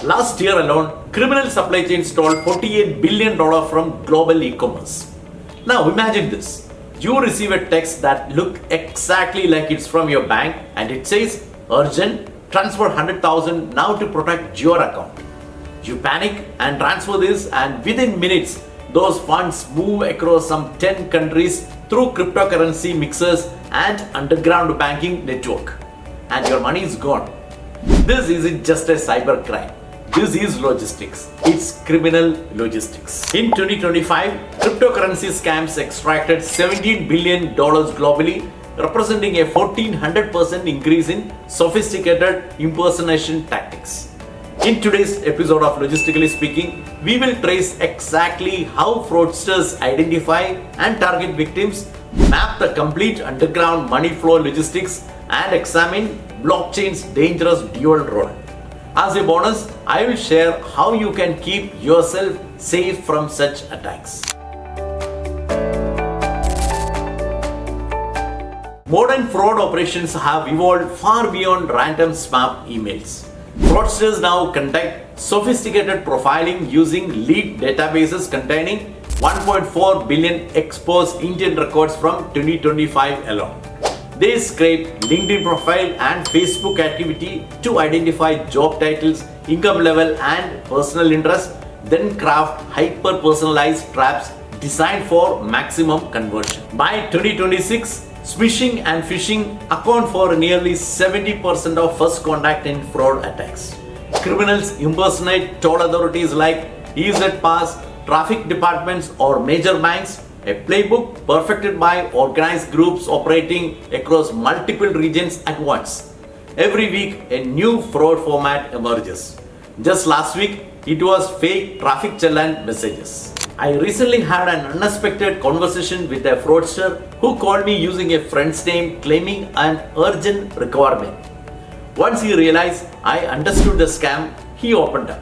Last year alone, criminal supply chains stole $48 billion from global e-commerce. Now imagine this. You receive a text that looks exactly like it's from your bank and it says, urgent, transfer 100,000 now to protect your account. You panic and transfer this, and within minutes, those funds move across some 10 countries through cryptocurrency mixers and underground banking network. And your money is gone. This isn't just a cybercrime. This is logistics. It's criminal logistics. In 2025, cryptocurrency scams extracted $17 billion globally, representing a 1400% increase in sophisticated impersonation tactics. In today's episode of Logistically Speaking, we will trace exactly how fraudsters identify and target victims, map the complete underground money flow logistics, and examine blockchain's dangerous dual role. As a bonus, I will share how you can keep yourself safe from such attacks. Modern fraud operations have evolved far beyond random spam emails. Fraudsters now conduct sophisticated profiling using lead databases containing 1.4 billion exposed Indian records from 2025 alone. They scrape LinkedIn profile and Facebook activity to identify job titles, income level, and personal interest, then craft hyper-personalized traps designed for maximum conversion. By 2026, smishing and phishing account for nearly 70% of first contact in fraud attacks. Criminals impersonate toll authorities like EZ Pass, traffic departments, or major banks, a playbook perfected by organized groups operating across multiple regions at once. Every week, a new fraud format emerges. Just last week, it was fake traffic challan messages. I recently had an unexpected conversation with a fraudster who called me using a friend's name claiming an urgent requirement. Once he realized I understood the scam, he opened up.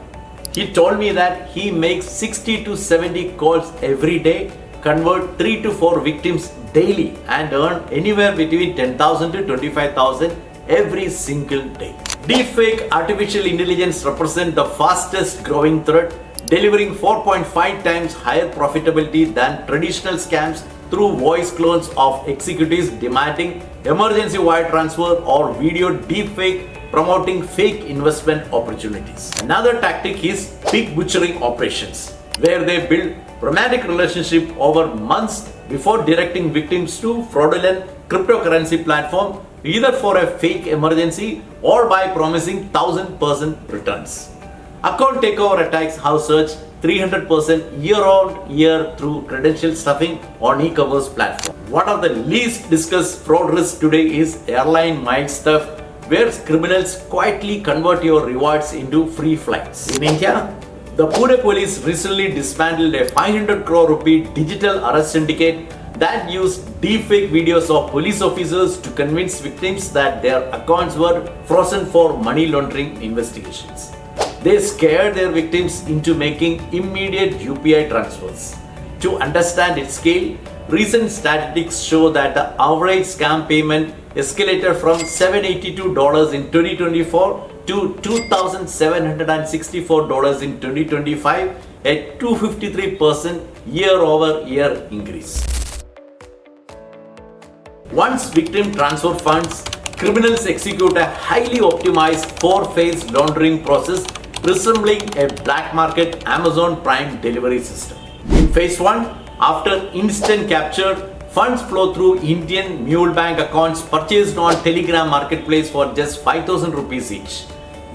He told me that he makes 60 to 70 calls every day, convert 3 to 4 victims daily, and earn anywhere between 10,000 to 25,000 every single day. Deepfake artificial intelligence represents the fastest growing threat, delivering 4.5 times higher profitability than traditional scams through voice clones of executives demanding emergency wire transfer or video deepfake promoting fake investment opportunities. Another tactic is pig butchering operations, where they build romantic relationship over months before directing victims to fraudulent cryptocurrency platform, either for a fake emergency or by promising 1000% returns. Account takeover attacks have surged 300% year-on-year through credential stuffing on e-commerce platforms. One of the least discussed fraud risks today is airline miles theft, where criminals quietly convert your rewards into free flights. In India, the Pune police recently dismantled a 500 crore rupee digital arrest syndicate that used deepfake videos of police officers to convince victims that their accounts were frozen for money laundering investigations. They scared their victims into making immediate UPI transfers. To understand its scale, recent statistics show that the average scam payment escalated from $782 in 2024 to $2,764 in 2025, a 253% year-over-year increase. Once victim transfer funds, criminals execute a highly optimized 4-phase laundering process resembling a black market Amazon Prime delivery system. In phase 1, after instant capture, funds flow through Indian mule bank accounts purchased on Telegram marketplace for just 5,000 rupees each.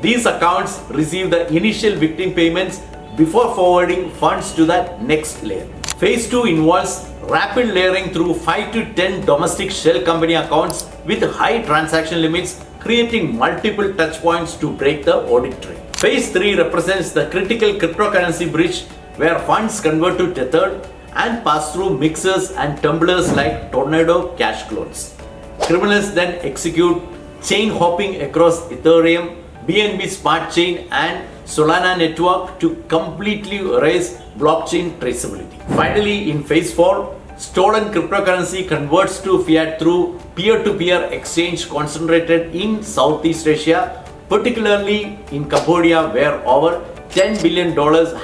These accounts receive the initial victim payments before forwarding funds to the next layer. Phase 2 involves rapid layering through 5 to 10 domestic shell company accounts with high transaction limits, creating multiple touch points to break the audit trail. Phase 3 represents the critical cryptocurrency bridge, where funds convert to tethered and pass through mixers and tumblers like Tornado cash clones. Criminals then execute chain hopping across Ethereum, BNB Smart Chain, and Solana network to completely erase blockchain traceability. Finally, in phase 4, stolen cryptocurrency converts to fiat through peer-to-peer exchange concentrated in Southeast Asia, particularly in Cambodia, where over $10 billion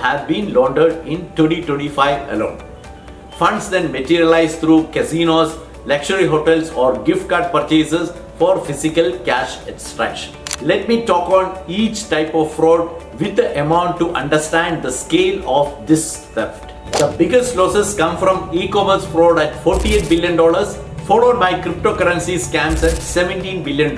have been laundered in 2025 alone. Funds then materialize through casinos, luxury hotels, or gift card purchases for physical cash extraction. Let me talk on each type of fraud with the amount to understand the scale of this theft. The biggest losses come from e-commerce fraud at $48 billion, followed by cryptocurrency scams at $17 billion.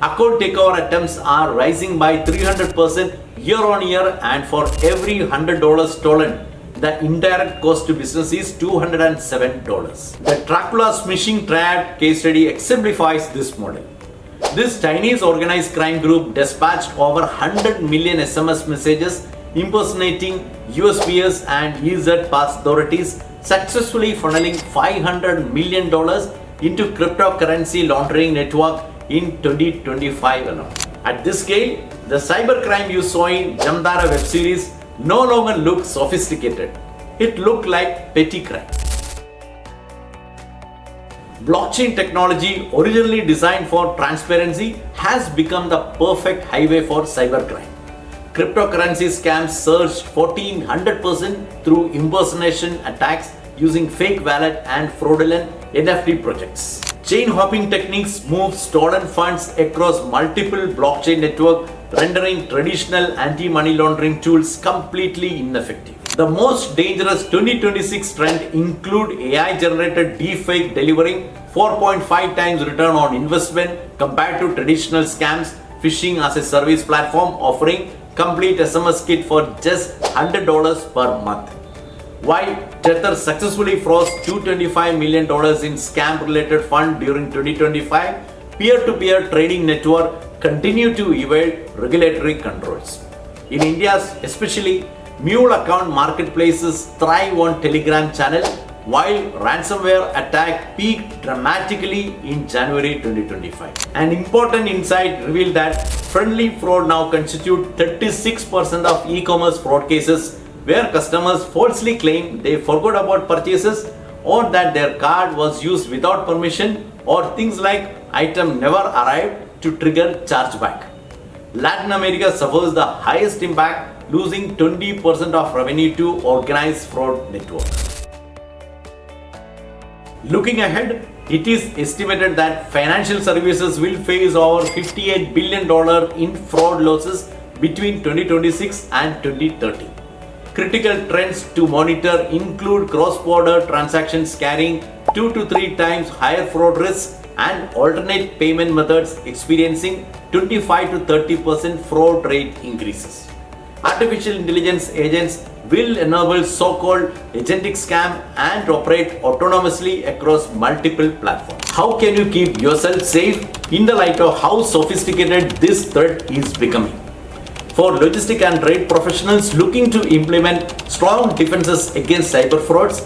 Account takeover attempts are rising by 300% year on year, and for every $100 stolen, the indirect cost to business is $207. The Dracula smishing triad case study exemplifies this model. This Chinese organized crime group dispatched over 100 million SMS messages impersonating USPS and EZ pass authorities, successfully funneling $500 million into cryptocurrency laundering network in 2025 alone. At this scale, the cybercrime you saw in Jamdara web series no longer looked sophisticated. It looked like petty crime. Blockchain technology, originally designed for transparency, has become the perfect highway for cybercrime. Cryptocurrency scams surged 1400% through impersonation attacks using fake wallet and fraudulent NFT projects. Chain hopping techniques move stolen funds across multiple blockchain networks, rendering traditional anti-money laundering tools completely ineffective. The most dangerous 2026 trend include AI-generated deepfake delivering 4.5 times return on investment compared to traditional scams, phishing as a service platform offering complete SMS kit for just $100 per month. While Tether successfully froze $225 million in scam-related fund during 2025, peer-to-peer trading network continue to evade regulatory controls. In India, especially, mule account marketplaces thrive on Telegram channel, while ransomware attack peaked dramatically in January 2025. An important insight revealed that friendly fraud now constitute 36% of e-commerce fraud cases, where customers falsely claim they forgot about purchases or that their card was used without permission, or things like item never arrived to trigger chargeback. Latin America suffers the highest impact, losing 20% of revenue to organized fraud networks. Looking ahead, it is estimated that financial services will face over $58 billion in fraud losses between 2026 and 2030. Critical trends to monitor include cross-border transactions carrying 2 to 3 times higher fraud risk and alternate payment methods experiencing 25 to 30% fraud rate increases. Artificial intelligence agents will enable so-called agentic scam and operate autonomously across multiple platforms. How can you keep yourself safe in the light of how sophisticated this threat is becoming? For logistic and trade professionals looking to implement strong defenses against cyber frauds,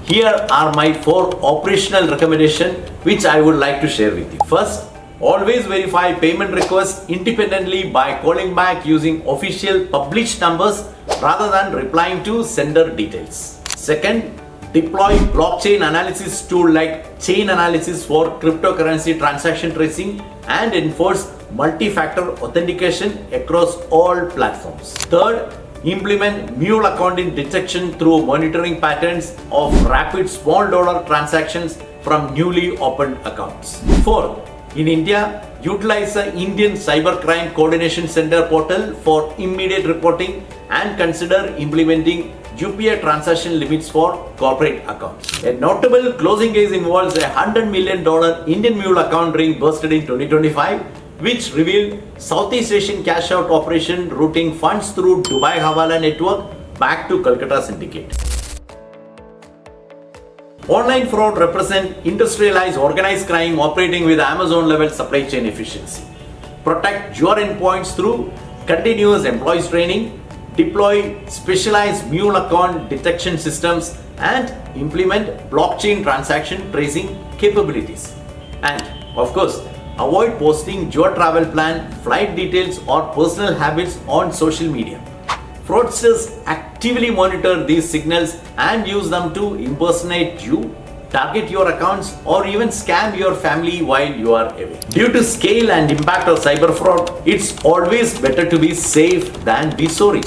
here are my 4 operational recommendations which I would like to share with you. First, always verify payment requests independently by calling back using official published numbers rather than replying to sender details. Second, deploy blockchain analysis tool like chain analysis for cryptocurrency transaction tracing and enforce multi-factor authentication across all platforms. Third, implement mule accounting detection through monitoring patterns of rapid small dollar transactions from newly opened accounts. Fourth, in India, utilize the Indian Cybercrime Coordination Center portal for immediate reporting and consider implementing UPI transaction limits for corporate accounts. A notable closing case involves a $100 million Indian mule account ring busted in 2025, which revealed Southeast Asian cash out operation routing funds through Dubai Hawala network back to Calcutta syndicate. Online fraud represent industrialized organized crime operating with Amazon level supply chain efficiency. Protect your endpoints through continuous employees training, deploy specialized mule account detection systems, and implement blockchain transaction tracing capabilities. And of course, avoid posting your travel plan, flight details, or personal habits on social media. Fraudsters actively monitor these signals and use them to impersonate you, target your accounts, or even scam your family while you are away. Due to scale and impact of cyber fraud, it's always better to be safe than be sorry.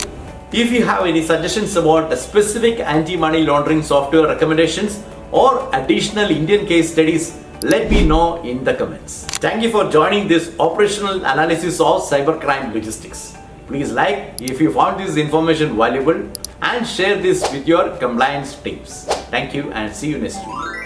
If you have any suggestions about specific anti-money laundering software recommendations or additional Indian case studies, let me know in the comments. Thank you for joining this operational analysis of cybercrime logistics. Please like if you found this information valuable and share this with your compliance teams. Thank you and see you next week.